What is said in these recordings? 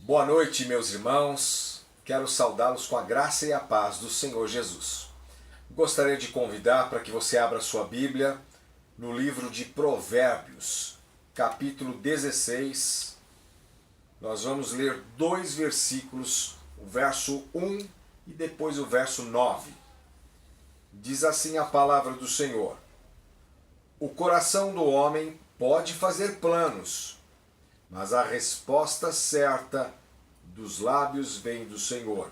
Boa noite, meus irmãos. Quero saudá-los com a graça e a paz do Senhor Jesus. Gostaria de convidar para que você abra sua Bíblia no livro de Provérbios, capítulo 16. Nós vamos ler 2 versículos, o verso 1 e depois o verso 9. Diz assim a palavra do Senhor: O coração do homem pode fazer planos, mas a resposta certa dos lábios vem do Senhor.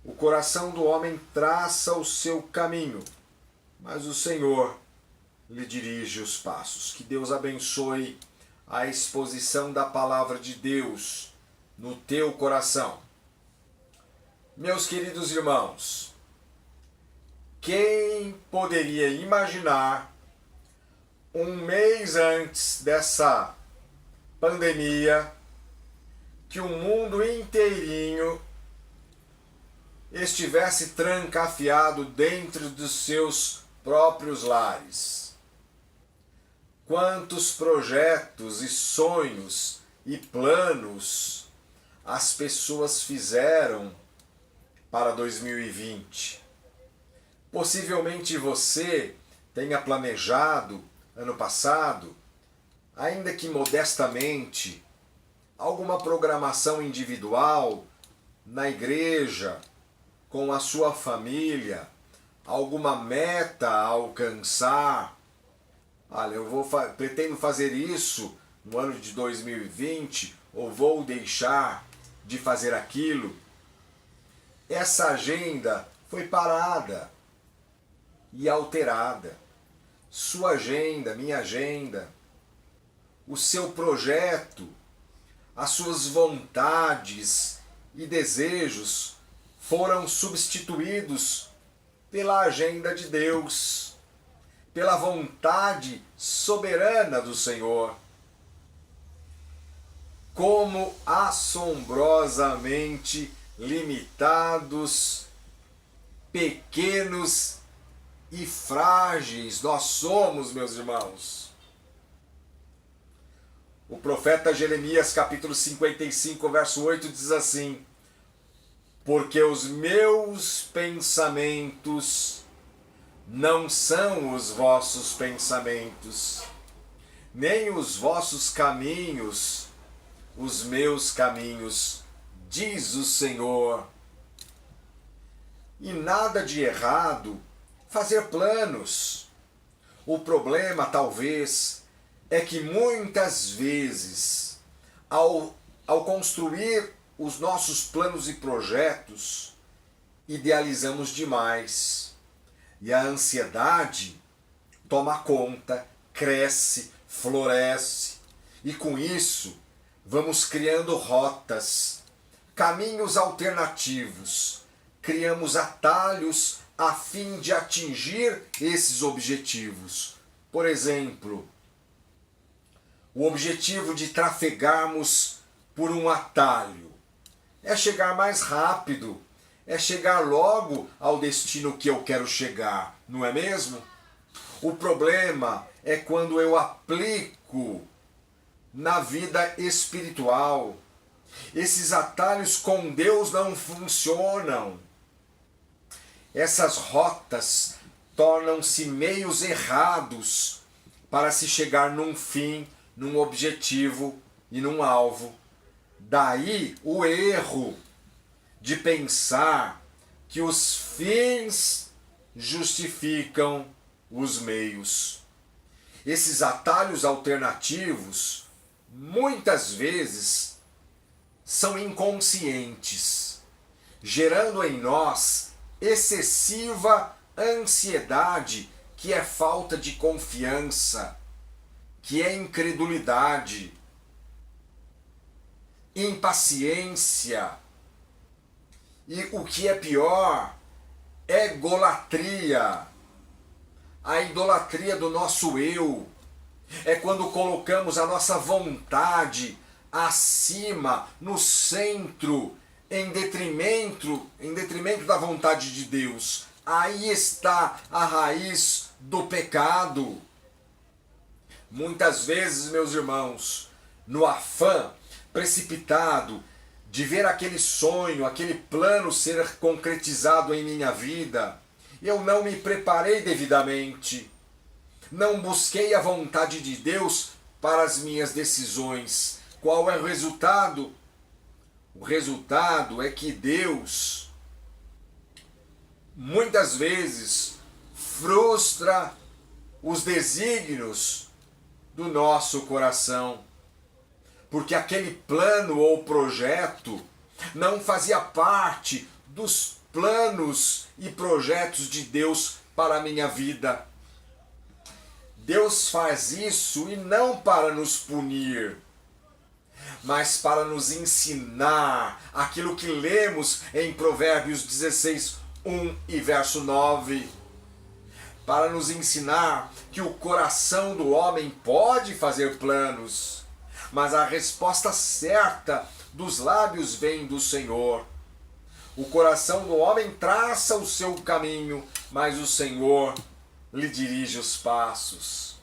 O coração do homem traça o seu caminho, mas o Senhor lhe dirige os passos. Que Deus abençoe a exposição da palavra de Deus no teu coração. Meus queridos irmãos, quem poderia imaginar um mês antes dessa pandemia que o mundo inteirinho estivesse trancafiado dentro dos seus próprios lares? Quantos projetos e sonhos e planos as pessoas fizeram para 2020? Possivelmente você tenha planejado ano passado, ainda que modestamente, alguma programação individual na igreja, com a sua família, alguma meta a alcançar. Olha, pretendo fazer isso no ano de 2020, ou vou deixar de fazer aquilo. Essa agenda foi parada e alterada. Sua agenda, minha agenda, o seu projeto, as suas vontades e desejos foram substituídos pela agenda de Deus, pela vontade soberana do Senhor. Como assombrosamente limitados, pequenos e frágeis nós somos, meus irmãos. O profeta Jeremias, capítulo 55, verso 8, diz assim: Porque os meus pensamentos não são os vossos pensamentos, nem os vossos caminhos, os meus caminhos, diz o Senhor. E nada de errado fazer planos. O problema, talvez, é que muitas vezes, ao construir os nossos planos e projetos, idealizamos demais. E a ansiedade toma conta, cresce, floresce. E com isso, vamos criando rotas, caminhos alternativos. Criamos atalhos a fim de atingir esses objetivos. Por exemplo, o objetivo de trafegarmos por um atalho é chegar mais rápido, é chegar logo ao destino que eu quero chegar, não é mesmo? O problema é quando eu aplico na vida espiritual. Esses atalhos com Deus não funcionam. Essas rotas tornam-se meios errados para se chegar num fim, num objetivo e num alvo. Daí o erro de pensar que os fins justificam os meios. Esses atalhos alternativos, muitas vezes, são inconscientes, gerando em nós excessiva ansiedade, que é falta de confiança, que é incredulidade, impaciência e, o que é pior, egolatria. A idolatria do nosso eu é quando colocamos a nossa vontade acima, no centro, em detrimento da vontade de Deus. Aí está a raiz do pecado. Muitas vezes, meus irmãos, no afã precipitado de ver aquele sonho, aquele plano ser concretizado em minha vida. Eu não me preparei devidamente. Não busquei a vontade de Deus para as minhas decisões. Qual é o resultado? O resultado é que Deus muitas vezes frustra os desígnios do nosso coração, porque aquele plano ou projeto não fazia parte dos planos e projetos de Deus para a minha vida. Deus faz isso e não para nos punir, mas para nos ensinar aquilo que lemos em Provérbios 16, 1 e verso 9. Para nos ensinar que o coração do homem pode fazer planos, mas a resposta certa dos lábios vem do Senhor. O coração do homem traça o seu caminho, mas o Senhor lhe dirige os passos.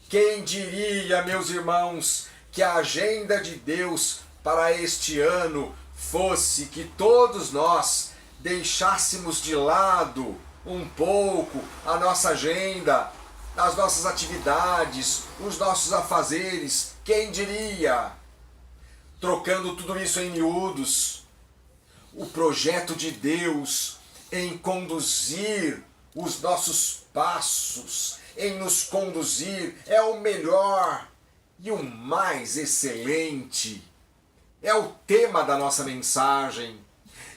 Quem diria, meus irmãos, que a agenda de Deus para este ano fosse que todos nós deixássemos de lado um pouco a nossa agenda, as nossas atividades, os nossos afazeres? Quem diria? Trocando tudo isso em miúdos, o projeto de Deus em conduzir os nossos passos, em nos conduzir, é o melhor e o mais excelente. É o tema da nossa mensagem.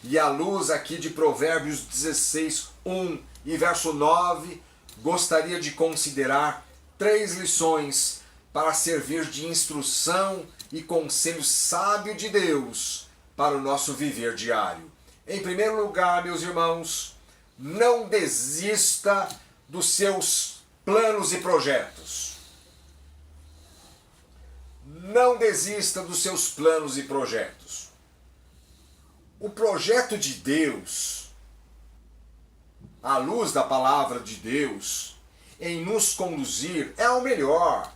E à luz aqui de Provérbios 16, 1 e verso 9, gostaria de considerar 3 lições para servir de instrução e conselho sábio de Deus para o nosso viver diário. Em primeiro lugar, meus irmãos, não desista dos seus planos e projetos. Não desista dos seus planos e projetos. O projeto de Deus, à luz da palavra de Deus, em nos conduzir, é o melhor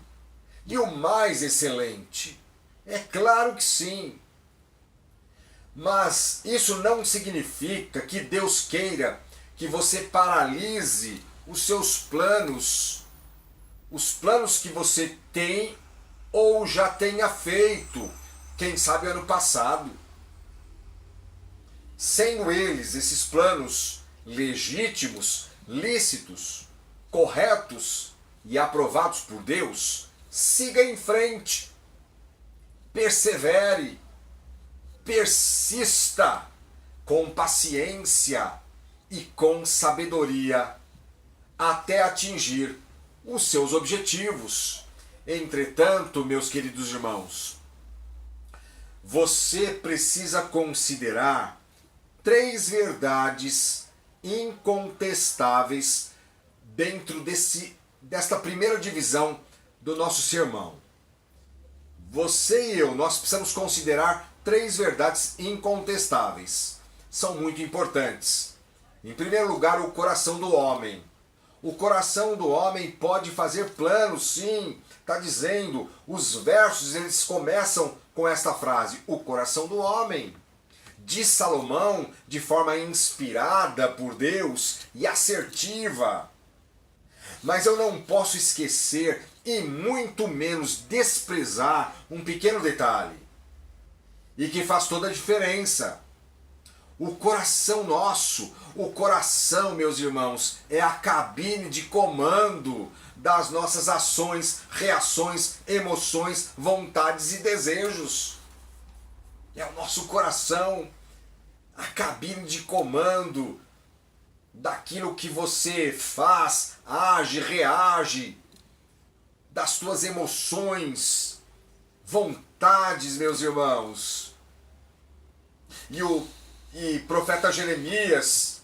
e o mais excelente. É claro que sim. Mas isso não significa que Deus queira que você paralise os seus planos, os planos que você tem ou já tenha feito, quem sabe ano passado. Sendo eles, esses planos legítimos, lícitos, corretos e aprovados por Deus, siga em frente, persevere, persista com paciência e com sabedoria até atingir os seus objetivos. Entretanto, meus queridos irmãos, você precisa considerar 3 verdades incontestáveis dentro desta primeira divisão do nosso sermão. Você e eu, nós precisamos considerar 3 verdades incontestáveis. São muito importantes. Em primeiro lugar, o coração do homem. O coração do homem pode fazer planos, sim. Está dizendo, os versos eles começam com esta frase, o coração do homem. Diz Salomão de forma inspirada por Deus e assertiva. Mas eu não posso esquecer e muito menos desprezar um pequeno detalhe e que faz toda a diferença. O coração nosso, o coração, meus irmãos, é a cabine de comando das nossas ações, reações, emoções, vontades e desejos. É o nosso coração, a cabine de comando daquilo que você faz, age, reage, das tuas emoções, vontades, meus irmãos. E profeta Jeremias,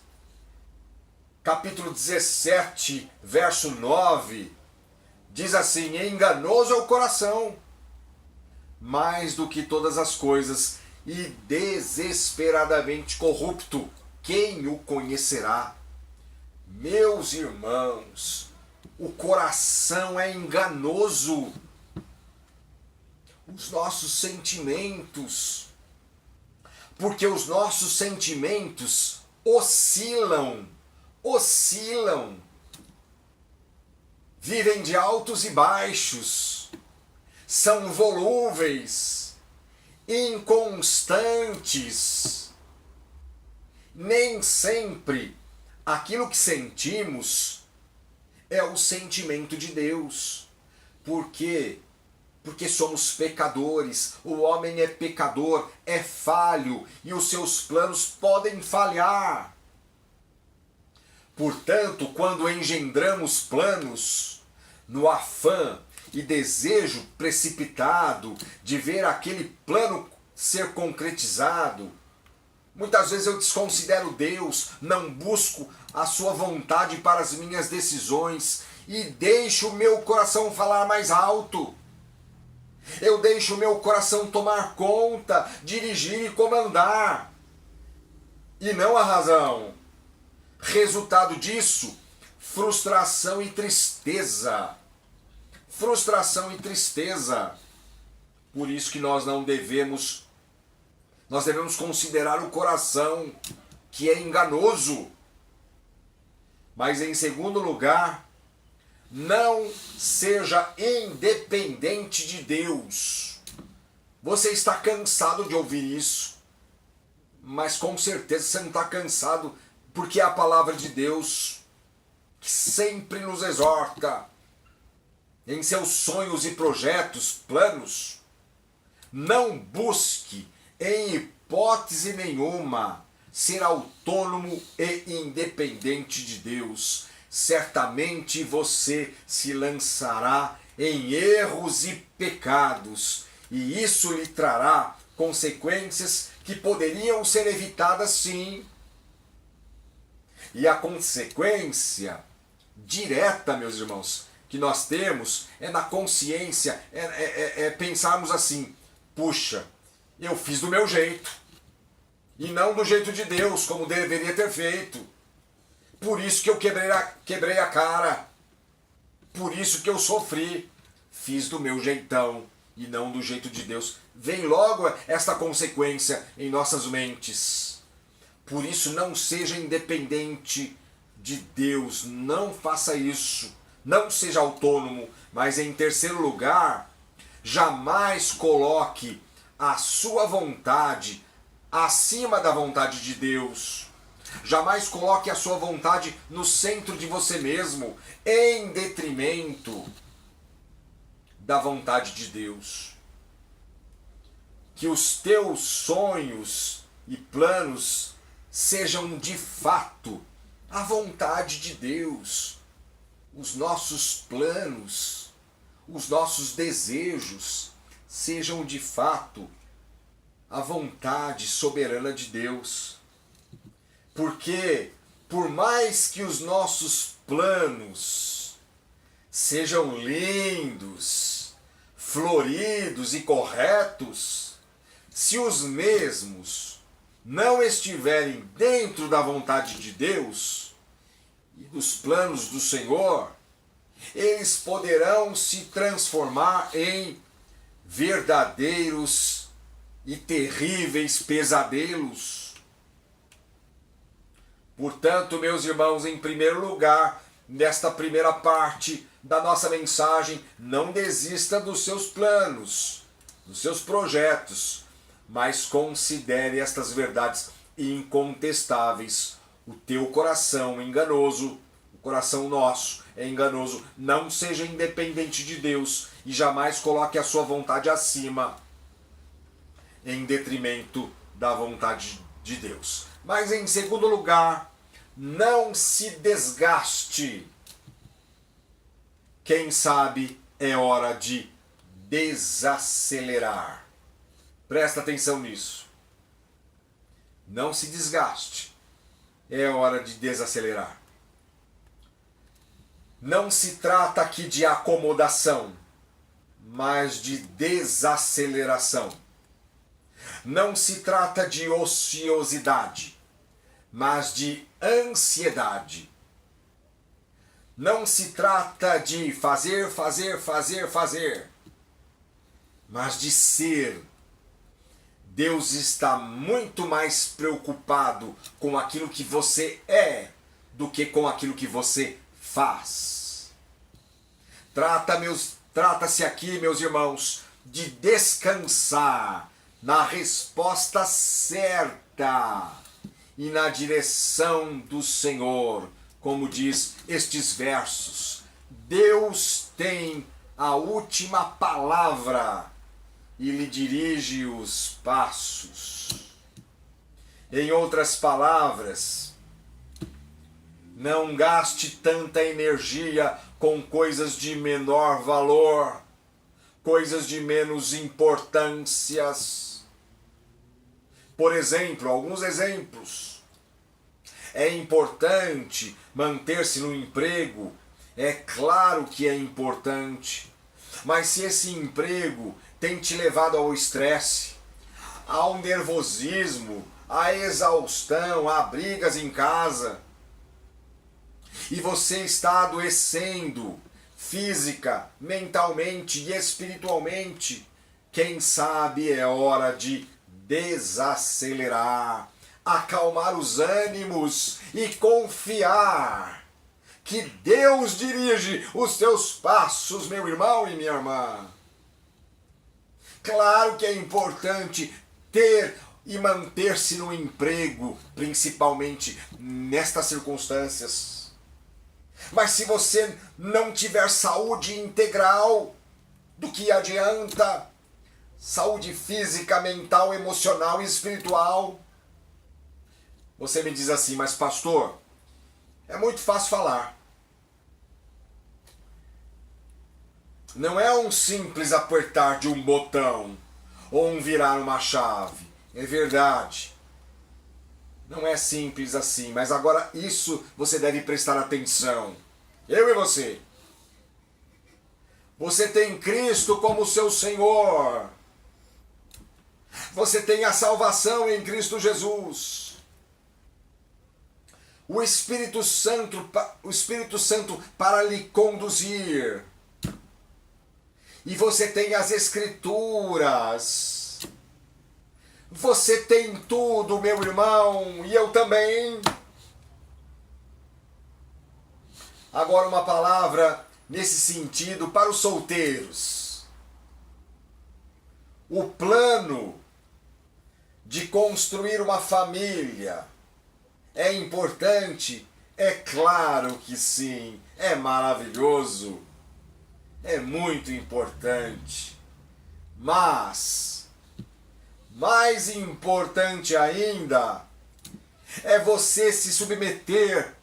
capítulo 17, verso 9, diz assim, enganoso é o coração, mais do que todas as coisas, e desesperadamente corrupto, quem o conhecerá? Meus irmãos, o coração é enganoso. os nossos sentimentos, porque os nossos sentimentos oscilam, vivem de altos e baixos, são volúveis, inconstantes. Nem sempre aquilo que sentimos é o sentimento de Deus. Por quê? Porque somos pecadores, o homem é pecador, é falho e os seus planos podem falhar. Portanto, quando engendramos planos no afã e desejo precipitado de ver aquele plano ser concretizado, muitas vezes eu desconsidero Deus, não busco a sua vontade para as minhas decisões e deixo o meu coração falar mais alto. Eu deixo o meu coração tomar conta, dirigir e comandar. E não a razão. Resultado disso, frustração e tristeza. Frustração e tristeza. Por isso que nós devemos considerar o coração, que é enganoso. Mas em segundo lugar, não seja independente de Deus. Você está cansado de ouvir isso, mas com certeza você não está cansado, porque é a palavra de Deus que sempre nos exorta em seus sonhos e projetos, planos. Não busque, em hipótese nenhuma, ser autônomo e independente de Deus. Certamente você se lançará em erros e pecados, e isso lhe trará consequências que poderiam ser evitadas sim. E a consequência direta, meus irmãos, que nós temos é na consciência, pensarmos assim: puxa, eu fiz do meu jeito, e não do jeito de Deus, como deveria ter feito. Por isso que eu quebrei a cara. Por isso que eu sofri. Fiz do meu jeitão e não do jeito de Deus. Vem logo esta consequência em nossas mentes. Por isso, não seja independente de Deus. Não faça isso. Não seja autônomo. Mas, em terceiro lugar, jamais coloque a sua vontade acima da vontade de Deus. Jamais coloque a sua vontade no centro de você mesmo, em detrimento da vontade de Deus. Que os teus sonhos e planos sejam de fato a vontade de Deus. Os nossos planos, os nossos desejos sejam de fato a vontade soberana de Deus. Porque, por mais que os nossos planos sejam lindos, floridos e corretos, se os mesmos não estiverem dentro da vontade de Deus e dos planos do Senhor, eles poderão se transformar em verdadeiros e terríveis pesadelos. Portanto, meus irmãos, em primeiro lugar, nesta primeira parte da nossa mensagem, não desista dos seus planos, dos seus projetos, mas considere estas verdades incontestáveis. O teu coração enganoso, o coração nosso é enganoso. Não seja independente de Deus e jamais coloque a sua vontade acima, em detrimento da vontade de Deus. Mas, em segundo lugar, não se desgaste. Quem sabe é hora de desacelerar. Presta atenção nisso. Não se desgaste. É hora de desacelerar. Não se trata aqui de acomodação, mas de desaceleração. Não se trata de ociosidade, mas de ansiedade. Não se trata de fazer, mas de ser. Deus está muito mais preocupado com aquilo que você é do que com aquilo que você faz. Trata-se aqui, meus irmãos, de descansar na resposta certa e na direção do Senhor, como diz estes versos. Deus tem a última palavra e lhe dirige os passos. Em outras palavras, não gaste tanta energia com coisas de menor valor, coisas de menos importâncias. Por exemplo, alguns exemplos. É importante manter-se no emprego, é claro que é importante, mas se esse emprego tem te levado ao estresse, ao nervosismo, à exaustão, a brigas em casa, e você está adoecendo física, mentalmente e espiritualmente, quem sabe é hora de desacelerar, acalmar os ânimos e confiar que Deus dirige os seus passos, meu irmão e minha irmã. Claro que é importante ter e manter-se no emprego, principalmente nestas circunstâncias. Mas se você não tiver saúde integral, do que adianta? Saúde física, mental, emocional e espiritual. Você me diz assim, mas pastor, é muito fácil falar. Não é um simples apertar de um botão ou um virar uma chave. É verdade. Não é simples assim, mas agora isso você deve prestar atenção. Eu e você. Você tem Cristo como seu Senhor. Você tem a salvação em Cristo Jesus. O Espírito Santo para lhe conduzir. E você tem as Escrituras. Você tem tudo, meu irmão, e eu também. Agora uma palavra nesse sentido para os solteiros. O plano de construir uma família é importante? É claro que sim, é maravilhoso. É muito importante, mas mais importante ainda é você se submeter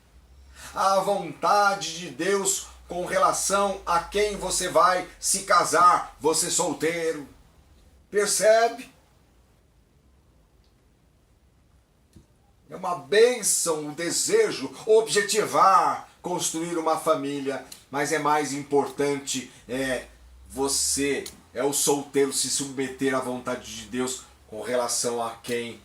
à vontade de Deus com relação a quem você vai se casar, você solteiro. Percebe? É uma bênção, um desejo, objetivar construir uma família, mas é mais importante você, o solteiro, se submeter à vontade de Deus com relação a quem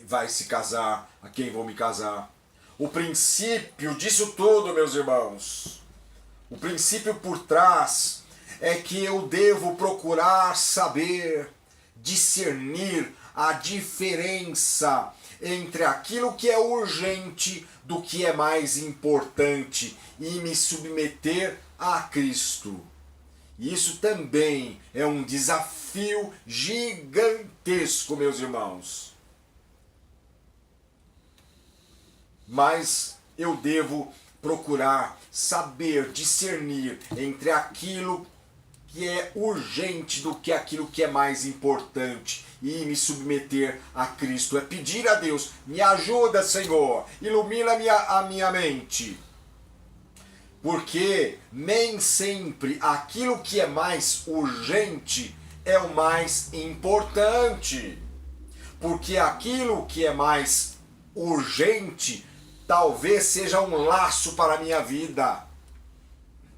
vai se casar, a quem vou me casar. O princípio disso tudo, meus irmãos, o princípio por trás é que eu devo procurar saber, discernir a diferença entre aquilo que é urgente do que é mais importante e me submeter a Cristo. Isso também é um desafio gigantesco, meus irmãos. Mas eu devo procurar saber discernir entre aquilo que é urgente do que aquilo que é mais importante e me submeter a Cristo. É pedir a Deus, me ajuda, Senhor, ilumina a minha mente. Porque nem sempre aquilo que é mais urgente é o mais importante. Porque aquilo que é mais urgente talvez seja um laço para a minha vida.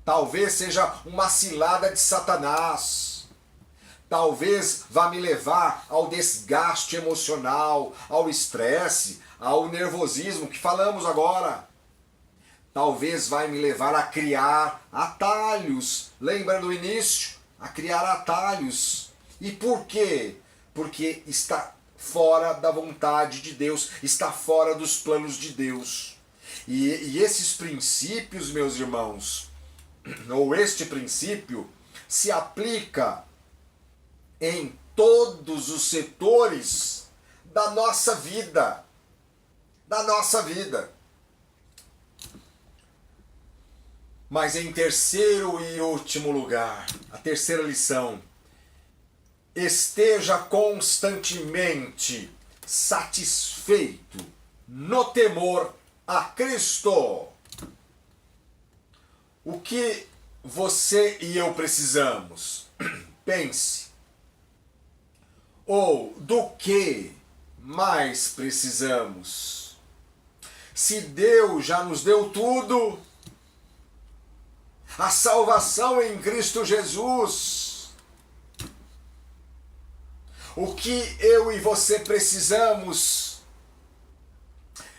Talvez seja uma cilada de Satanás. Talvez vá me levar ao desgaste emocional, ao estresse, ao nervosismo que falamos agora. Talvez vai me levar a criar atalhos. Lembra do início? a criar atalhos. E por quê? Porque está fora da vontade de Deus, está fora dos planos de Deus. E esses princípios, meus irmãos, ou este princípio, se aplica em todos os setores da nossa vida. Da nossa vida. Mas em terceiro e último lugar, a terceira lição: esteja constantemente satisfeito no temor a Cristo. O que você e eu precisamos? Pense. Ou do que mais precisamos? Se Deus já nos deu tudo, a salvação em Cristo Jesus, o que eu e você precisamos,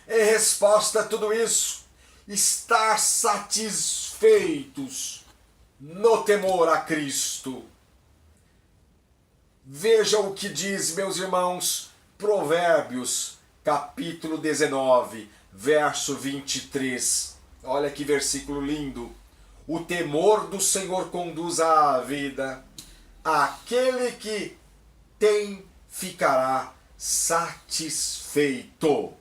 em resposta a tudo isso, estar satisfeitos no temor a Cristo. Veja o que diz, meus irmãos, Provérbios, capítulo 19, verso 23. Olha que versículo lindo. O temor do Senhor conduz à vida. Aquele que tem ficará satisfeito,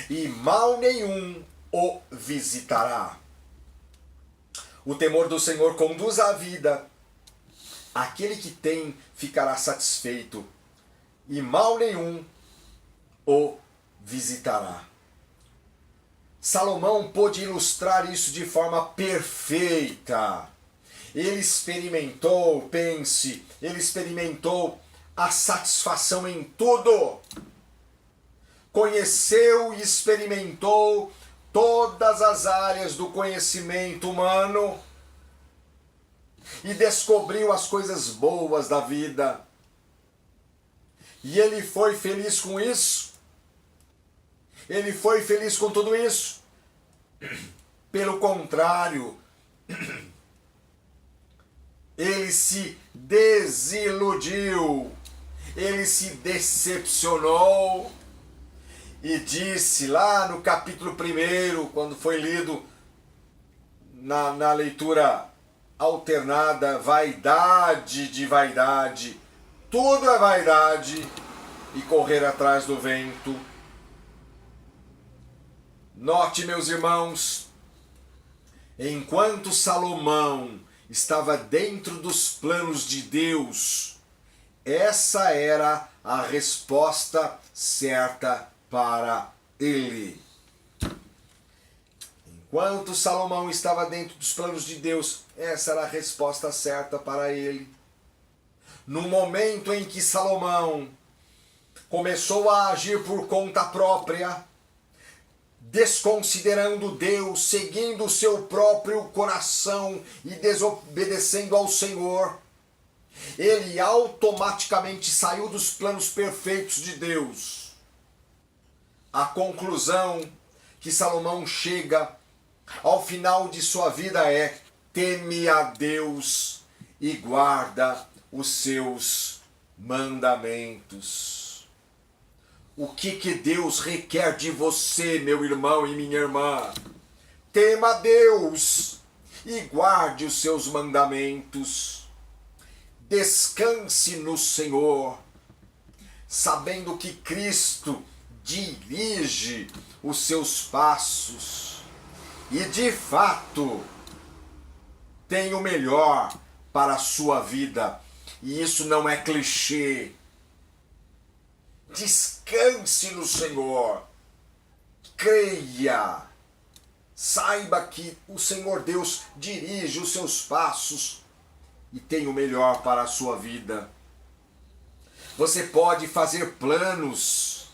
e mal nenhum o visitará. O temor do Senhor conduz à vida. Aquele que tem ficará satisfeito, e mal nenhum o visitará. Salomão pôde ilustrar isso de forma perfeita. Ele experimentou, ele experimentou a satisfação em tudo. Conheceu e experimentou todas as áreas do conhecimento humano e descobriu as coisas boas da vida. E ele foi feliz com isso. Ele foi feliz com tudo isso. Pelo contrário, ele se desiludiu, ele se decepcionou e disse lá no capítulo 1, quando foi lido na leitura alternada, vaidade de vaidade, tudo é vaidade e correr atrás do vento. Note, meus irmãos, enquanto Salomão estava dentro dos planos de Deus, essa era a resposta certa para ele. Enquanto Salomão estava dentro dos planos de Deus, essa era a resposta certa para ele. No momento em que Salomão começou a agir por conta própria, desconsiderando Deus, seguindo o seu próprio coração e desobedecendo ao Senhor, ele automaticamente saiu dos planos perfeitos de Deus. A conclusão que Salomão chega ao final de sua vida é: teme a Deus e guarda os seus mandamentos. O que Deus requer de você, meu irmão e minha irmã? Tema a Deus e guarde os seus mandamentos. Descanse no Senhor, sabendo que Cristo dirige os seus passos e, de fato, tem o melhor para a sua vida. E isso não é clichê. Descanse no Senhor, creia, saiba que o Senhor Deus dirige os seus passos e tem o melhor para a sua vida. Você pode fazer planos,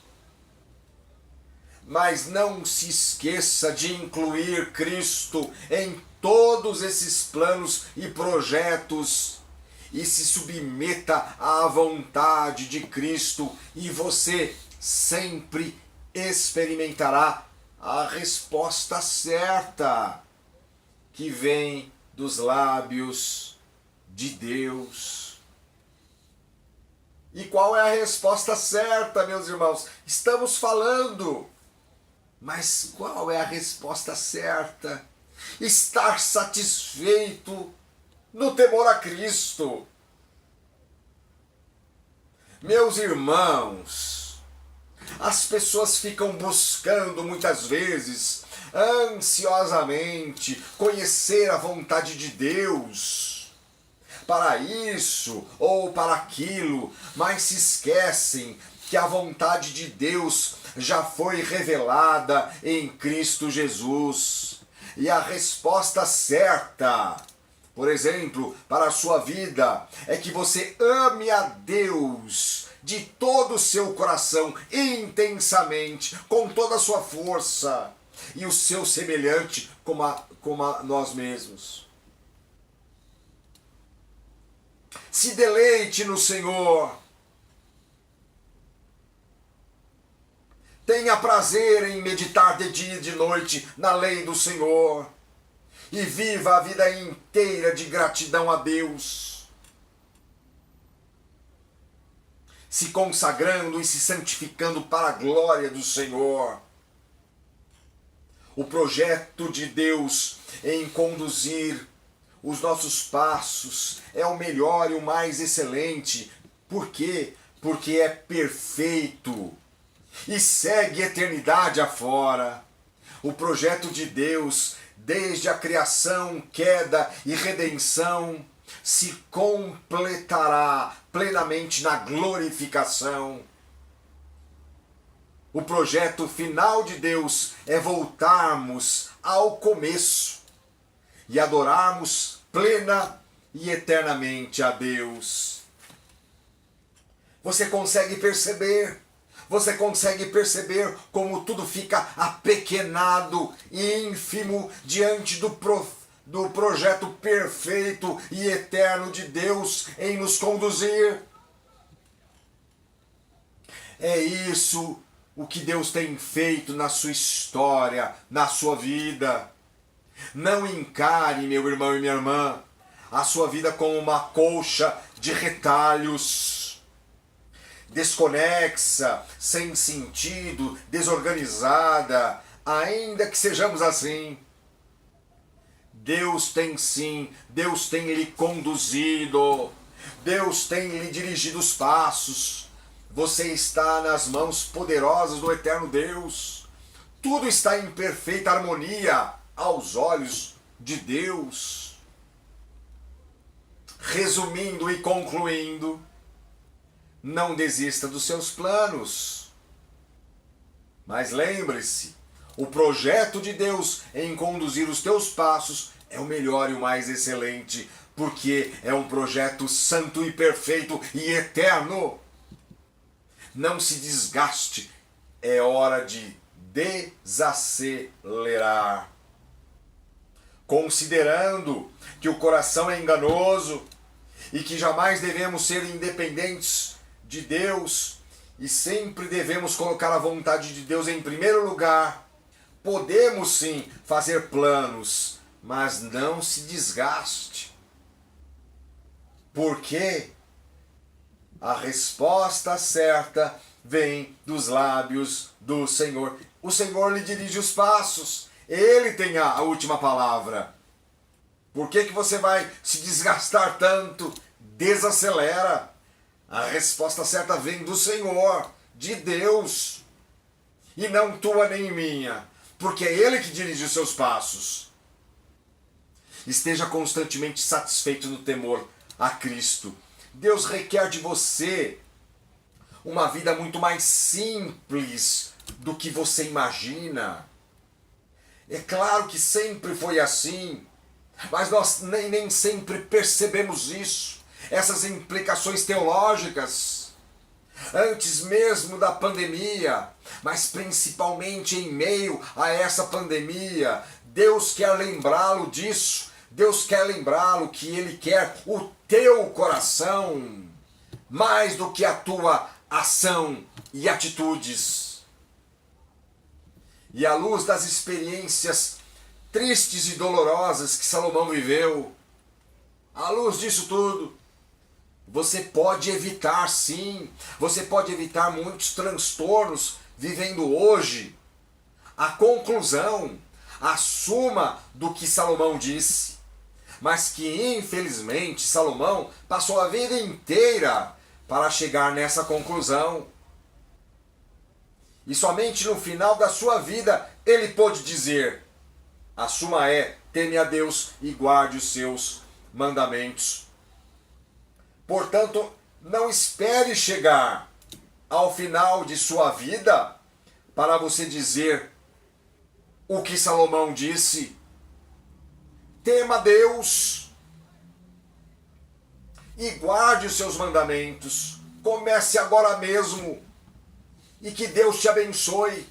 mas não se esqueça de incluir Cristo em todos esses planos e projetos. E se submeta à vontade de Cristo e você sempre experimentará a resposta certa que vem dos lábios de Deus. E qual é a resposta certa, meus irmãos? Estamos falando, mas qual é a resposta certa? Estar satisfeito no temor a Cristo. Meus irmãos, as pessoas ficam buscando muitas vezes, ansiosamente, conhecer a vontade de Deus para isso ou para aquilo, mas se esquecem que a vontade de Deus já foi revelada em Cristo Jesus. E a resposta certa, por exemplo, para a sua vida, é que você ame a Deus de todo o seu coração, intensamente, com toda a sua força, e o seu semelhante como a nós mesmos. Se deleite no Senhor. Tenha prazer em meditar de dia e de noite na lei do Senhor. E viva a vida inteira de gratidão a Deus. Se consagrando e se santificando para a glória do Senhor. O projeto de Deus em conduzir os nossos passos é o melhor e o mais excelente. Por quê? Porque é perfeito e segue a eternidade afora. O projeto de Deus, desde a criação, queda e redenção, se completará plenamente na glorificação. O projeto final de Deus é voltarmos ao começo e adorarmos plena e eternamente a Deus. Você consegue perceber? Você consegue perceber como tudo fica apequenado e ínfimo diante do projeto perfeito e eterno de Deus em nos conduzir? É isso o que Deus tem feito na sua história, na sua vida. Não encare, meu irmão e minha irmã, a sua vida como uma colcha de retalhos, desconexa, sem sentido, desorganizada, ainda que sejamos assim. Deus tem sim, Deus tem lhe conduzido, Deus tem lhe dirigido os passos. Você está nas mãos poderosas do eterno Deus. Tudo está em perfeita harmonia aos olhos de Deus. Resumindo e concluindo, não desista dos seus planos. Mas lembre-se, o projeto de Deus em conduzir os teus passos é o melhor e o mais excelente, porque é um projeto santo e perfeito e eterno. Não se desgaste, é hora de desacelerar. Considerando que o coração é enganoso e que jamais devemos ser independentes de Deus e sempre devemos colocar a vontade de Deus em primeiro lugar, podemos sim fazer planos, mas não se desgaste. Porque a resposta certa vem dos lábios do Senhor. O Senhor lhe dirige os passos. Ele tem a última palavra. Por que você vai se desgastar tanto? Desacelera. A resposta certa vem do Senhor, de Deus. E não tua nem minha. Porque é Ele que dirige os seus passos. Esteja constantemente satisfeito no temor a Cristo. Deus requer de você uma vida muito mais simples do que você imagina. É claro que sempre foi assim, mas nós nem sempre percebemos isso, essas implicações teológicas. Antes mesmo da pandemia, mas principalmente em meio a essa pandemia, Deus quer lembrá-lo disso. Deus quer lembrá-lo que Ele quer o teu coração mais do que a tua ação e atitudes. E à luz das experiências tristes e dolorosas que Salomão viveu, À luz disso tudo, você pode evitar, sim, você pode evitar muitos transtornos vivendo hoje. A conclusão, a suma do que Salomão disse, mas que infelizmente Salomão passou a vida inteira para chegar nessa conclusão. E somente no final da sua vida ele pôde dizer: a suma é: teme a Deus e guarde os seus mandamentos. Portanto, não espere chegar ao final de sua vida para você dizer o que Salomão disse. Tema Deus e guarde os seus mandamentos. Comece agora mesmo. E que Deus te abençoe.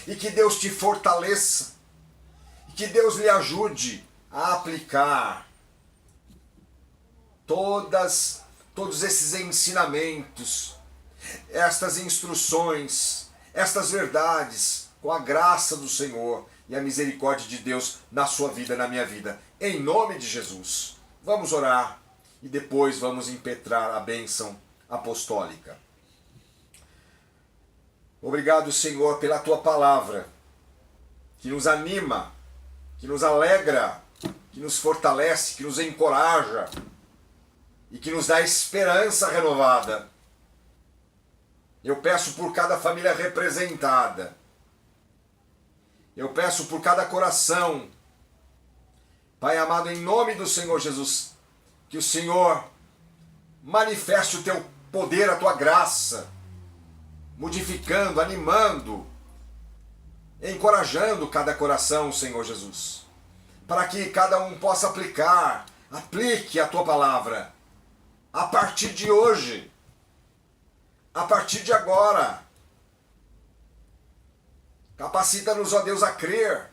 E que Deus te fortaleça. E que Deus lhe ajude a aplicar todos esses ensinamentos, estas instruções, estas verdades, com a graça do Senhor e a misericórdia de Deus na sua vida, na minha vida. Em nome de Jesus. Vamos orar e depois vamos impetrar a bênção apostólica. Obrigado, Senhor, pela tua palavra, que nos anima, que nos alegra, que nos fortalece, que nos encoraja e que nos dá esperança renovada. Eu peço por cada família representada. Eu peço por cada coração. Pai amado, em nome do Senhor Jesus, que o Senhor manifeste o teu poder, a tua graça, modificando, animando, encorajando cada coração, Senhor Jesus, para que cada um possa aplique a tua palavra, a partir de hoje, a partir de agora. Capacita-nos, ó Deus, a crer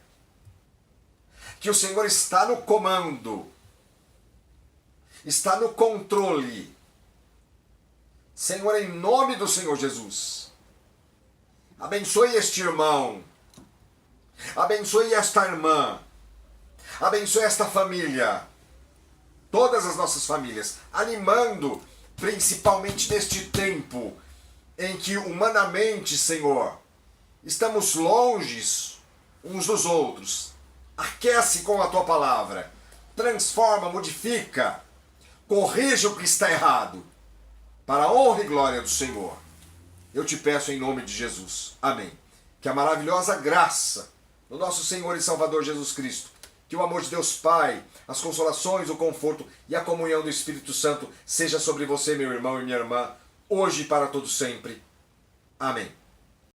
que o Senhor está no comando, está no controle. Senhor, em nome do Senhor Jesus, abençoe este irmão, abençoe esta irmã, abençoe esta família, todas as nossas famílias, animando, principalmente neste tempo em que humanamente, Senhor, estamos longes uns dos outros. Aquece com a tua palavra, transforma, modifica, corrija o que está errado, para a honra e glória do Senhor. Eu te peço em nome de Jesus. Amém. Que a maravilhosa graça do nosso Senhor e Salvador Jesus Cristo, que o amor de Deus Pai, as consolações, o conforto e a comunhão do Espírito Santo seja sobre você, meu irmão e minha irmã, hoje e para todo sempre. Amém.